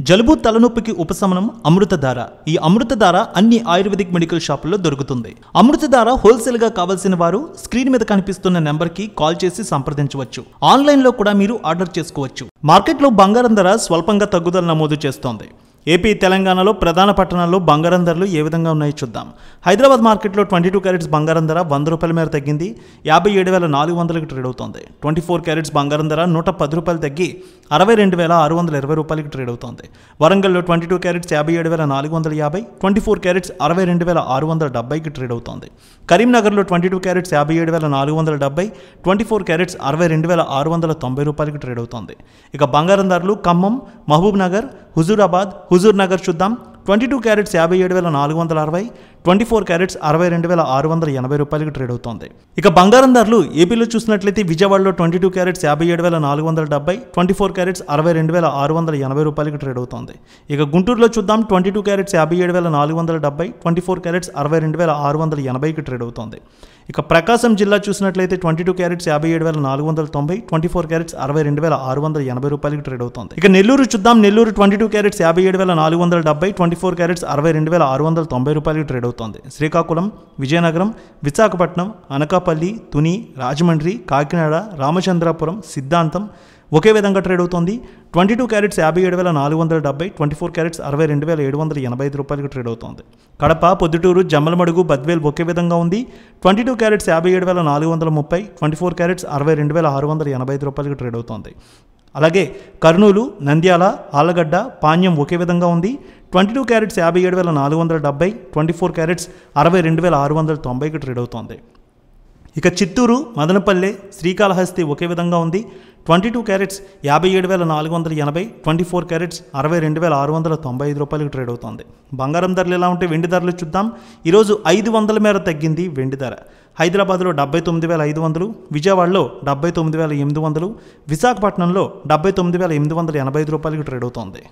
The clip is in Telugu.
జలుబు తలనొప్పికి ఉపశమనం అమృతధార. ఈ అమృతధార అన్ని ఆయుర్వేదిక్ మెడికల్ షాపుల్లో దొరుకుతుంది. అమృతధార హోల్సేల్ గా కావాల్సిన వారు స్క్రీన్ మీద కనిపిస్తున్న నెంబర్ కి కాల్ చేసి సంప్రదించవచ్చు. ఆన్లైన్ లో కూడా మీరు ఆర్డర్ చేసుకోవచ్చు. మార్కెట్లో బంగారం ధర స్వల్పంగా తగ్గుదల నమోదు చేస్తోంది. ఏపీ, తెలంగాణలో ప్రధాన పట్టణాల్లో బంగారం ధరలు ఏ విధంగా ఉన్నాయో చూద్దాం. హైదరాబాద్ మార్కెట్లో 22 క్యారెట్స్ బంగారం ధర 100 రూపాయల మేర తగ్గింది. 57,400కి ట్రేడ్ అవుతోంది. 24 క్యారెట్స్ బంగారం ధర 110 రూపాయలు తగ్గి 62,620 రూపాయలకి ట్రేడ్ అవుతోంది. వరంగల్లో 22 క్యారెట్స్ 57,450, 24 క్యారెట్స్ 62,670కి ట్రేడ్ అవుతోంది. కరీంనగర్లో 22 క్యారెట్స్ 57,470, 24 క్యారెట్స్ 62,690 రూపాయలకి ట్రేడ్ అవుతోంది. ఇక బంగారం ధరలు ఖమ్మం, మహబూబ్ నగర్, హుజూరాబాద్, హుజూర్ నగర్ చూద్దాం. 22 క్యారెట్స్ 57,460, 24 క్యారెట్స్ 62,680 రూపాయలకి ట్రేడ్ అవుతోంది. ఇక బంగారం ధరలు ఏపీలో చూసినట్లయితే విజయవాడలో 22 క్యారెట్స్ 57,470, 24 క్యారెట్స్ 62,680 రూపాయలకి ట్రేడ్ అవుతోంది. ఇక గుంటూరులో చూద్దాం. 22 క్యారెట్స్ 57,470, 24 క్యారెట్స్ 62,680కి ట్రేడ్ అవుతోంది. ఇక ప్రకాశం జిల్లా చూసినట్లయితే 22 క్యారెట్స్ 57,490, 24 క్యారెట్స్ 62,680 రూపాయలకి ట్రేడ్ అవుతోంది. ఇక నెల్లూరు చూద్దాం. నెల్లూరు 22 క్యారెట్స్ 57,470, 24 క్యారెట్స్ 62,690 రూపాయలకి ట్రేడ్ అవుతోంది. శ్రీకాకుళం, విజయనగరం, విశాఖపట్నం, అనకాపల్లి, తుని, రాజమండ్రి, కాకినాడ, రామచంద్రాపురం, సిద్ధాంతం ఒకే విధంగా ట్రేడ్ అవుతోంది. 22 క్యారెట్స్ 57,470, 24 క్యారెట్స్ 62,785 రూపాయలకి ట్రేడ్ అవుతోంది. కడప, పొద్దుటూరు, జమ్మలమడుగు, బద్వేల్ ఒకే విధంగా ఉంది. 22 క్యారెట్స్ 57,430, 24 క్యారెట్స్ 62,685 రూపాయలకి ట్రేడ్ అవుతోంది. అలాగే కర్నూలు, నంద్యాల, ఆలగడ్డ, పాణ్యం ఒకే విధంగా ఉంది. 22 క్యారెట్స్ 57,470, 24 క్యారెట్స్ 62,690కి ట్రేడ్ అవుతోంది. ఇక చిత్తూరు, మదనపల్లె, శ్రీకాళహస్తి ఒకే విధంగా ఉంది. 22 క్యారెట్స్ 57,480, 24 క్యారెట్స్ 62,695 రూపాయలకి ట్రేడ్ అవుతోంది. బంగారం ధరలు ఎలా ఉంటే వెండి ధరలు చూద్దాం. ఈరోజు 500 మేర తగ్గింది వెండి ధర. హైదరాబాద్లో 79,500, విజయవాడలో 79,800, విశాఖపట్నంలో 79,885 రూపాయలకి ట్రేడ్ అవుతోంది.